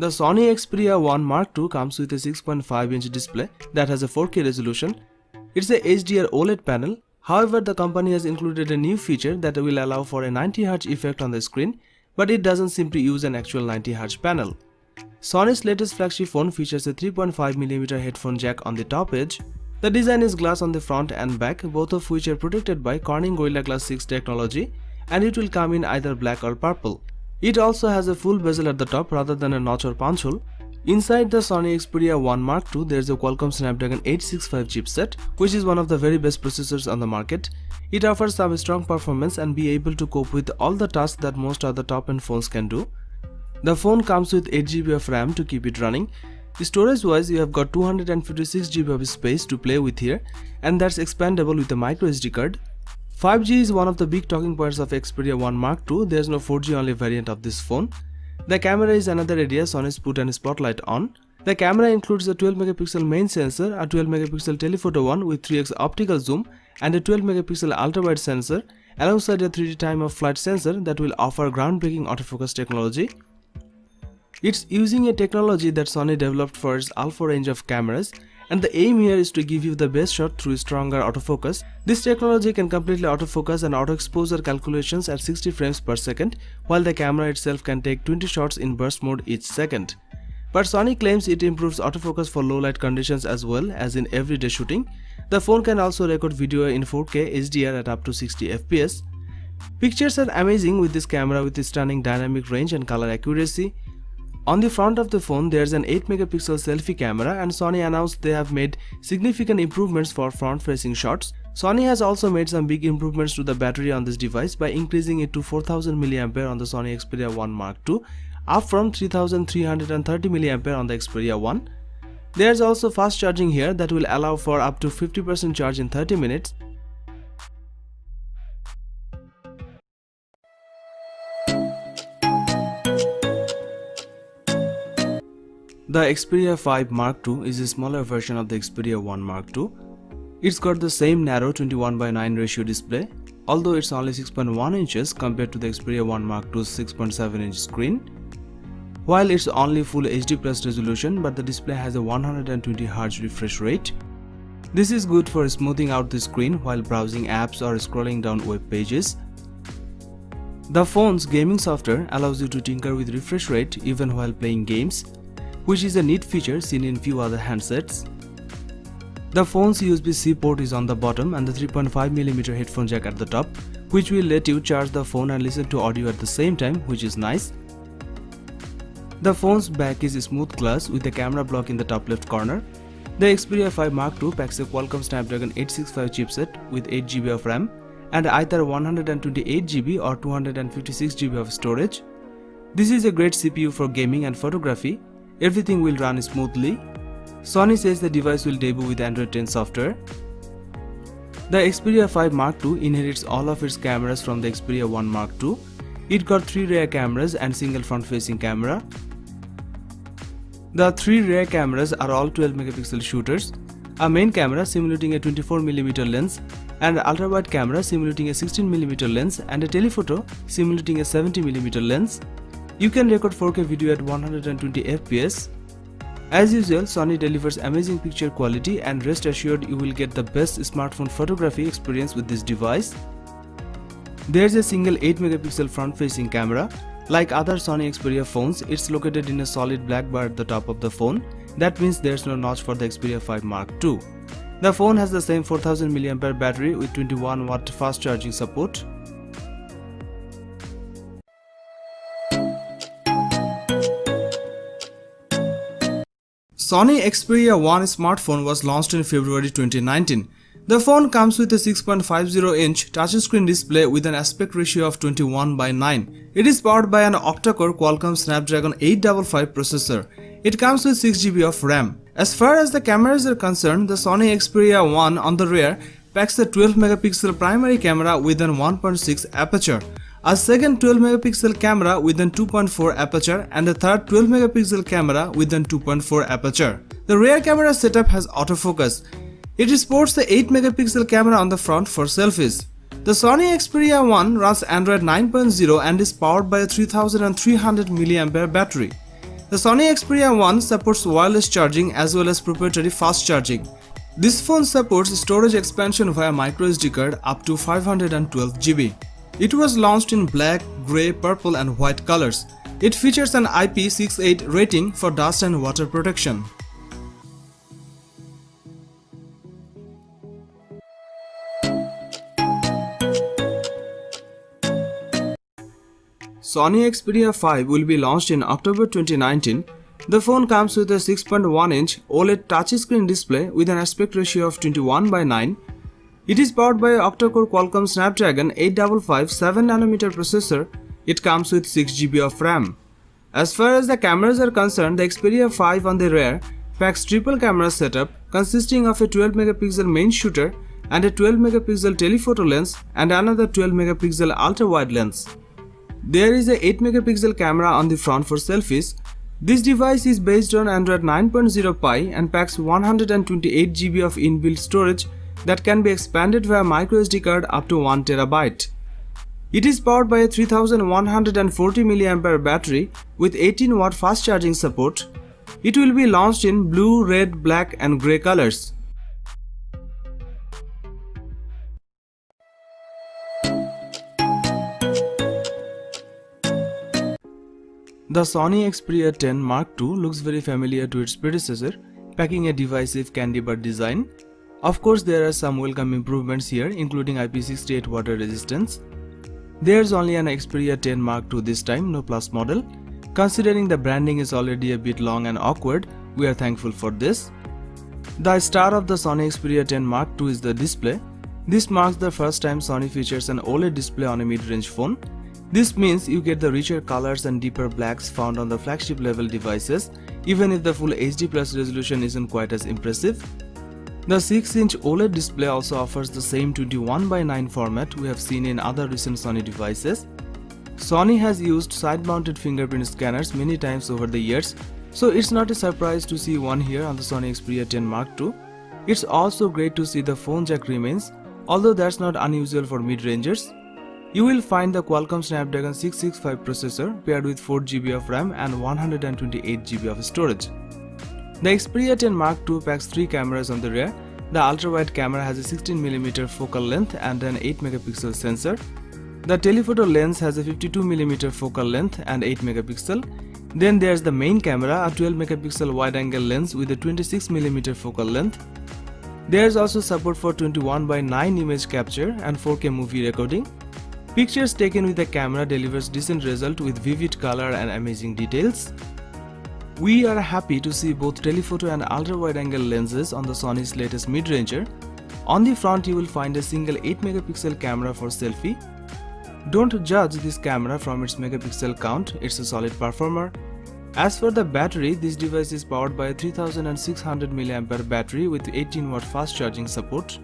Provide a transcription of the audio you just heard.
The Sony Xperia 1 Mark II comes with a 6.5-inch display that has a 4K resolution. It's a HDR OLED panel. However, the company has included a new feature that will allow for a 90Hz effect on the screen, but it doesn't seem to use an actual 90Hz panel. Sony's latest flagship phone features a 3.5mm headphone jack on the top edge. The design is glass on the front and back, both of which are protected by Corning Gorilla Glass 6 technology, and it will come in either black or purple. It also has a full bezel at the top rather than a notch or punch hole. Inside the Sony Xperia 1 Mark II, there is a Qualcomm Snapdragon 865 chipset, which is one of the very best processors on the market. It offers some strong performance and be able to cope with all the tasks that most other top-end phones can do. The phone comes with 8GB of RAM to keep it running. Storage-wise, you have got 256GB of space to play with here, and that's expandable with a microSD card. 5G is one of the big talking points of Xperia 1 Mark II. There's no 4G only variant of this phone. The camera is another area Sony's put a spotlight on. The camera includes a 12MP main sensor, a 12MP telephoto one with 3x optical zoom, and a 12MP ultra-wide sensor, alongside a 3D time of flight sensor that will offer groundbreaking autofocus technology. It's using a technology that Sony developed for its alpha range of cameras, and the aim here is to give you the best shot through stronger autofocus. This technology can completely autofocus and auto exposure calculations at 60 frames per second, while the camera itself can take 20 shots in burst mode each second. But Sony claims it improves autofocus for low light conditions as well as in everyday shooting. The phone can also record video in 4K HDR at up to 60 FPS. Pictures are amazing with this camera with its stunning dynamic range and color accuracy. On the front of the phone, there's an 8MP selfie camera, and Sony announced they have made significant improvements for front-facing shots. Sony has also made some big improvements to the battery on this device by increasing it to 4000 mAh on the Sony Xperia 1 Mark II, up from 3330 mAh on the Xperia 1. There's also fast charging here that will allow for up to 50% charge in 30 minutes. The Xperia 5 Mark II is a smaller version of the Xperia 1 Mark II. It's got the same narrow 21:9 ratio display, although it's only 6.1 inches compared to the Xperia 1 Mark II's 6.7-inch screen. While it's only full HD plus resolution, but the display has a 120Hz refresh rate. This is good for smoothing out the screen while browsing apps or scrolling down web pages. The phone's gaming software allows you to tinker with refresh rate even while playing games, which is a neat feature seen in few other handsets. The phone's USB-C port is on the bottom and the 3.5mm headphone jack at the top, which will let you charge the phone and listen to audio at the same time, which is nice. The phone's back is smooth glass with a camera block in the top left corner. The Xperia 5 Mark II packs a Qualcomm Snapdragon 865 chipset with 8GB of RAM and either 128GB or 256GB of storage. This is a great CPU for gaming and photography. Everything will run smoothly. Sony says the device will debut with Android 10 software. The Xperia 5 Mark II inherits all of its cameras from the Xperia 1 Mark II. It got 3 rear cameras and single front-facing camera. The 3 rear cameras are all 12MP shooters, a main camera simulating a 24mm lens, and an ultra-wide camera simulating a 16mm lens, and a telephoto simulating a 70mm lens. You can record 4K video at 120 FPS. As usual, Sony delivers amazing picture quality, and rest assured you will get the best smartphone photography experience with this device. There's a single 8MP front-facing camera. Like other Sony Xperia phones, it's located in a solid black bar at the top of the phone. That means there's no notch for the Xperia 5 Mark II. The phone has the same 4000 mAh battery with 21W fast charging support. Sony Xperia 1 smartphone was launched in February 2019. The phone comes with a 6.50-inch touchscreen display with an aspect ratio of 21:9. It is powered by an octa-core Qualcomm Snapdragon 855 processor. It comes with 6GB of RAM. As far as the cameras are concerned, the Sony Xperia 1 on the rear packs a 12MP primary camera with an 1.6 aperture, a second 12MP camera with an 2.4 aperture, and a third 12MP camera with an 2.4 aperture. The rear camera setup has autofocus. It sports the 8MP camera on the front for selfies. The Sony Xperia 1 runs Android 9.0 and is powered by a 3300 mAh battery. The Sony Xperia 1 supports wireless charging as well as proprietary fast charging. This phone supports storage expansion via microSD card up to 512 GB. It was launched in black, grey, purple and white colors. It features an IP68 rating for dust and water protection. Sony Xperia 5 will be launched in October 2019. The phone comes with a 6.1-inch OLED touchscreen display with an aspect ratio of 21:9. It is powered by an octa-core Qualcomm Snapdragon 855 7nm processor. It comes with 6 GB of RAM. As far as the cameras are concerned, the Xperia 5 on the rear packs triple camera setup consisting of a 12-megapixel main shooter and a 12-megapixel telephoto lens and another 12-megapixel ultra-wide lens. There is a 8-megapixel camera on the front for selfies. This device is based on Android 9.0 Pie and packs 128 GB of inbuilt storage that can be expanded via microSD card up to 1 TB. It is powered by a 3140 mAh battery with 18 watt fast charging support. It will be launched in blue, red, black and grey colors. The Sony Xperia 10 Mark II looks very familiar to its predecessor, packing a divisive candy bar design. Of course, there are some welcome improvements here, including IP68 water resistance. There's only an Xperia 10 Mark II this time, no Plus model. Considering the branding is already a bit long and awkward, we are thankful for this. The star of the Sony Xperia 10 Mark II is the display. This marks the first time Sony features an OLED display on a mid-range phone. This means you get the richer colors and deeper blacks found on the flagship level devices, even if the full HD Plus resolution isn't quite as impressive. The 6-inch OLED display also offers the same 21:9 format we have seen in other recent Sony devices. Sony has used side-mounted fingerprint scanners many times over the years, so it's not a surprise to see one here on the Sony Xperia 10 Mark II. It's also great to see the phone jack remains, although that's not unusual for mid-rangers. You will find the Qualcomm Snapdragon 665 processor paired with 4 GB of RAM and 128 GB of storage. The Xperia 10 Mark II packs 3 cameras on the rear. The ultra-wide camera has a 16mm focal length and an 8-megapixel sensor. The telephoto lens has a 52mm focal length and 8-megapixel. Then there's the main camera, a 12-megapixel wide-angle lens with a 26mm focal length. There's also support for 21:9 image capture and 4K movie recording. Pictures taken with the camera delivers decent result with vivid color and amazing details. We are happy to see both telephoto and ultra-wide-angle lenses on the Sony's latest mid-ranger. On the front you will find a single 8-megapixel camera for selfie. Don't judge this camera from its megapixel count, it's a solid performer. As for the battery, this device is powered by a 3600 mAh battery with 18 watt fast charging support.